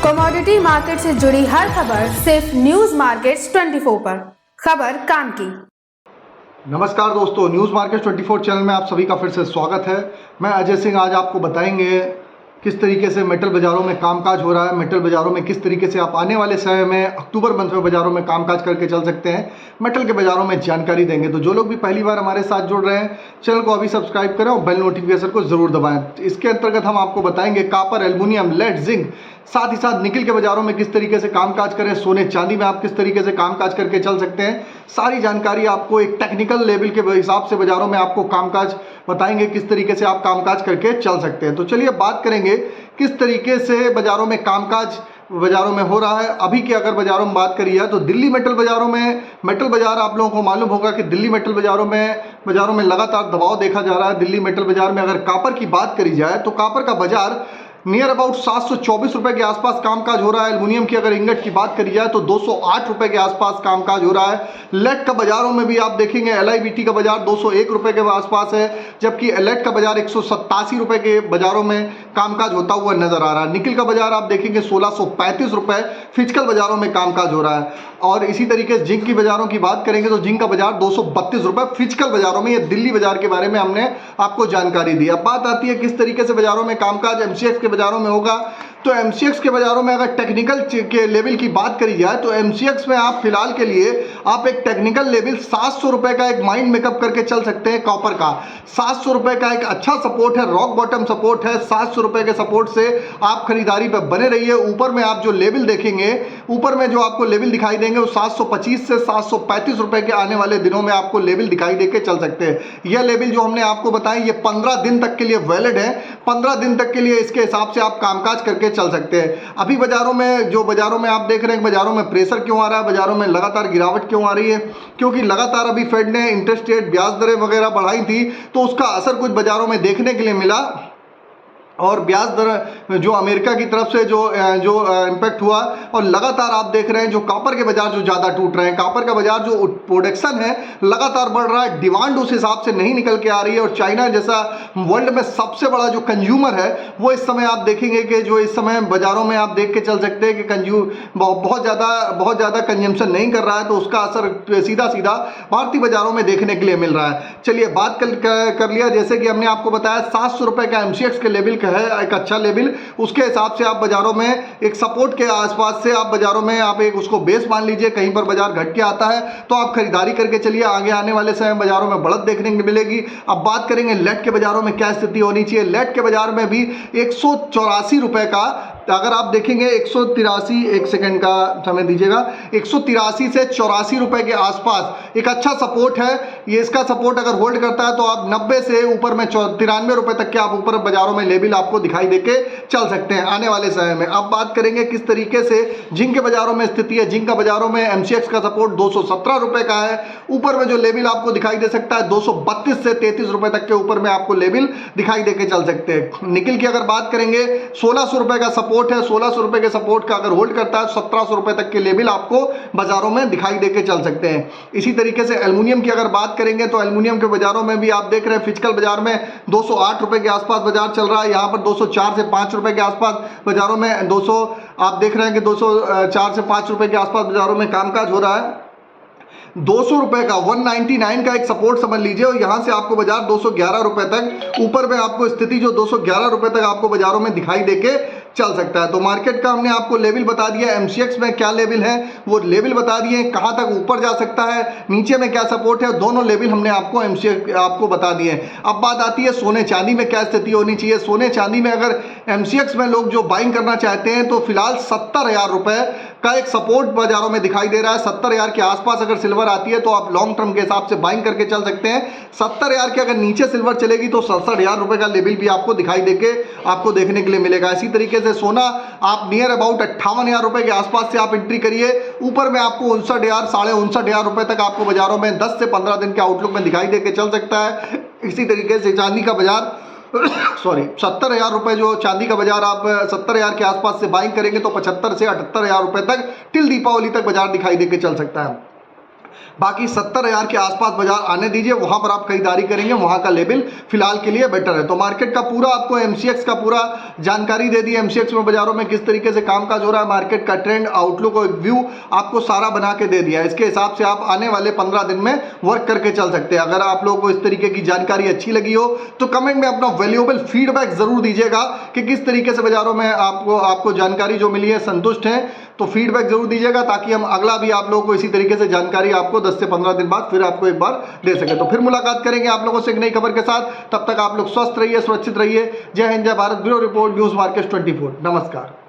Commodity market से जुड़ी हर खबर सिर्फ न्यूज मार्केट्स 24 पर। खबर काम की। नमस्कार दोस्तों, न्यूज़ मार्केट 24 चैनल में आप सभी का फिर से स्वागत है। मैं अजय सिंह आज आपको बताएंगे किस तरीके से मेटल बाज़ारों में कामकाज हो रहा है, मेटल बाज़ारों में किस तरीके से आप आने वाले समय में अक्टूबर मंथ में बाज़ारों में कामकाज करके चल सकते हैं। मेटल के बाज़ारों में जानकारी देंगे। तो जो लोग भी पहली बार हमारे साथ जुड़ रहे हैं, चैनल को अभी सब्सक्राइब करें और बेल नोटिफिकेशन को ज़रूर दबाएं। इसके अंतर्गत हम आपको बताएंगे कॉपर, एल्युमिनियम, लेड, जिंक, साथ ही साथ निकल के बाज़ारों में किस तरीके से कामकाज करें, सोने चांदी में आप किस तरीके से कामकाज करके चल सकते हैं। सारी जानकारी आपको एक टेक्निकल लेवल के हिसाब से बाज़ारों में आपको कामकाज बताएंगे, किस तरीके से आप कामकाज करके चल सकते हैं। तो चलिए बात करेंगे किस तरीके से बाज़ारों में कामकाज बाज़ारों में हो रहा है। अभी की अगर बाज़ारों में बात करिए तो दिल्ली मेटल बाज़ारों में, मेटल बाज़ार आप लोगों को मालूम होगा कि दिल्ली मेटल बाज़ारों में लगातार दबाव देखा जा रहा है। दिल्ली मेटल बाज़ार में अगर कॉपर की बात करी जाए तो कॉपर का बाज़ार नियर अबाउट 724 रुपए के आसपास कामकाज हो रहा है। एल्युमिनियम की अगर इंगट की बात करी जाए तो 208 रुपए के आसपास कामकाज हो रहा है। लेड का बाज़ारों में भी आप देखेंगे LIBT का बाज़ार 201 रुपए के आसपास है, जबकि लेड का बाज़ार 187 रुपए के बाज़ारों में कामकाज होता हुआ नजर आ रहा है। निकल का बाज़ार आप देखेंगे 1635 रुपए फिजिकल बाज़ारों में कामकाज हो रहा है। और इसी तरीके से जिंक की बाज़ारों की बात करेंगे तो जिंक का बाज़ार 232 रुपए फिजिकल बाज़ारों में। ये दिल्ली बाज़ार के बारे में हमने आपको जानकारी दी। अब बात आती है किस तरीके से बाज़ारों में कामकाज MCX के बाज़ारों में होगा। तो MCX के बाज़ारों में अगर टेक्निकल के लेवल की बात करी जाए तो MCX में आप फिलहाल के लिए आप एक टेक्निकल लेवल 700 रुपए का एक माइंड मेकअप करके चल सकते हैं। कॉपर का 700 रुपए का एक अच्छा सपोर्ट है, रॉक बॉटम सपोर्ट है। 700 रुपए के सपोर्ट से आप खरीदारी पर बने रहिए। ऊपर में आप जो लेवल देखेंगे, ऊपर में जो आपको लेवल दिखाई देंगे वो 725 से 735 रुपए के आने वाले दिनों में आपको लेवल दिखाई देके चल सकते हैं। यह लेवल जो हमने आपको बताया ये 15 दिन तक के लिए वैलिड है। 15 दिन तक के लिए इसके हिसाब से आप कामकाज करके चल सकते हैं। अभी बाज़ारों में आप देख रहे हैं बाज़ारों में प्रेशर क्यों आ रहा है, बाज़ारों में लगातार गिरावट क्यों आ रही है, क्योंकि लगातार अभी फेड ने इंटरेस्ट रेट, ब्याज दरें वगैरह बढ़ाई थी, तो उसका असर कुछ बाज़ारों में देखने के लिए मिला। और ब्याज दर जो अमेरिका की तरफ से जो इम्पैक्ट हुआ, और लगातार आप देख रहे हैं जो कॉपर के बाजार जो ज़्यादा टूट रहे हैं। कॉपर का बाजार जो प्रोडक्शन है लगातार बढ़ रहा है, डिमांड उस हिसाब से नहीं निकल के आ रही है। और चाइना जैसा वर्ल्ड में सबसे बड़ा जो कंज्यूमर है वो इस समय आप देखेंगे कि जो इस समय बाज़ारों में आप देख के चल सकते हैं कि बहुत ज़्यादा कंजम्पशन नहीं कर रहा है, तो उसका असर सीधा सीधा भारतीय बाज़ारों में देखने के लिए मिल रहा है। चलिए बात कर लिया, जैसे कि हमने आपको बताया 700 रुपये का MCX के लेवल है एक अच्छा लेवल। उसके हिसाब से आप बाजारों में एक सपोर्ट के आसपास से आप बाजारों में आप एक उसको बेस मान लीजिए। कहीं पर बाजार घट के आता है तो आप खरीदारी करके चलिए। आगे आने वाले समय बाजारों में बढ़त देखने को मिलेगी। अब बात करेंगे लेड के बाजारों में क्या स्थिति होनी चाहिए। लेड के बाजार में भी 184 रुपए का, अगर आप देखेंगे 183, एक सेकंड का समय दीजिएगा, 183 से 84 रुपए के आसपास एक अच्छा सपोर्ट है। ये इसका सपोर्ट अगर होल्ड करता है तो आप 90 से ऊपर में 93 रुपए तक के आप ऊपर बाजारों में लेवल आपको दिखाई देके चल सकते हैं आने वाले समय में। अब बात करेंगे किस तरीके से जिंक के बाजारों में स्थिति है। जिंक का बाजारों में MCX का सपोर्ट 217 रुपए का है। ऊपर में जो लेवल आपको दिखाई दे सकता है 232 से 33 रुपए तक के ऊपर में आपको लेवल दिखाई देके चल सकते हैं। निकल की अगर बात करेंगे 1600 रुपए का सपोर्ट है। 1600 रुपए के सपोर्ट का अगर होल्ड करता है 1700 रुपए तक के लेवल आपको बाजारों में दिखाई देके चल सकते हैं। इसी तरीके से एल्युमिनियम की अगर बात करेंगे तो एल्युमिनियम के बाजारों में भी आप देख रहे हैं फिजिकल बाजार में 208 रुपए के आसपास बाजार चल रहा है। यहां पर 204 से 5 रुपए के आसपास बाजारों में आप देख रहे हैं कि 204 से 5 रुपए के आसपास बाजारों में कामकाज हो रहा है। 200 रुपए का 199 का एक सपोर्ट समझ लीजिए, और यहां से आपको बाजार 211 रुपए तक ऊपर में आपको स्थिति जो 211 रुपए तक आपको बाजारों में दिखाई देके चल सकता है। तो मार्केट का हमने आपको लेवल बता दिया, MCX में क्या लेवल है वो लेवल बता दिए, कहां तक ऊपर जा सकता है, नीचे में क्या सपोर्ट है, दोनों लेवल हमने आपको MCX आपको बता दिए। अब बात आती है सोने चांदी में क्या स्थिति होनी चाहिए। सोने चांदी में अगर MCX में लोग जो बाइंग करना चाहते हैं तो फिलहाल 70,000 रुपए का एक सपोर्ट बाजारों में दिखाई दे रहा है। 70,000 के आसपास अगर सिल्वर आती है तो आप लॉन्ग टर्म के हिसाब से बाइंग करके चल सकते हैं। 70,000 के अगर नीचे सिल्वर चलेगी तो 67,000 रुपए का लेवल भी आपको दिखाई देके आपको देखने के लिए मिलेगा। इसी तरीके से सोना आप नियर अबाउट 58,000 रुपए के आसपास से आप एंट्री करिए। ऊपर में आपको 59,000, 59,500 रुपए तक आपको बाजारों में 10 से 15 दिन के आउटलुक में दिखाई देके चल सकता है। इसी तरीके से चांदी का बाजार 70,000 रुपए जो चांदी का बाजार आप 70,000 के आसपास से बाइंग करेंगे तो 75 से 78,000 रुपए तक टिल दीपावली तक बाजार दिखाई देके चल सकता है। बाकी 70,000 के आसपास बाजार आने दीजिए, वहां पर आप खरीदारी करेंगे, वहां का लेवल फिलहाल के लिए बेटर है। तो मार्केट का पूरा आपको एमसीएक्स का पूरा जानकारी दे दी, एमसीएक्स में बाजारों में किस तरीके से कामकाज हो रहा है, मार्केट का ट्रेंड, आउटलुक और व्यू आपको सारा बना के दे दिया है। इसके हिसाब से आप आने वाले 15 दिन में वर्क करके चल सकते हैं। अगर आप लोगों को इस तरीके की जानकारी अच्छी लगी हो तो कमेंट में अपना वैल्यूएबल फीडबैक जरूर दीजिएगा कि किस तरीके से बाजारों में आपको जानकारी जो मिली है संतुष्ट है। तो फीडबैक जरूर दीजिएगा ताकि हम अगला भी आप लोगों को इसी तरीके से जानकारी आपको 10 से 15 दिन बाद फिर आपको एक बार दे सके। तो फिर मुलाकात करेंगे आप लोगों से एक नई खबर के साथ। तब तक आप लोग स्वस्थ रहिए, सुरक्षित रहिए। जय हिंद, जय Bharat. Bureau report, news market 24। नमस्कार।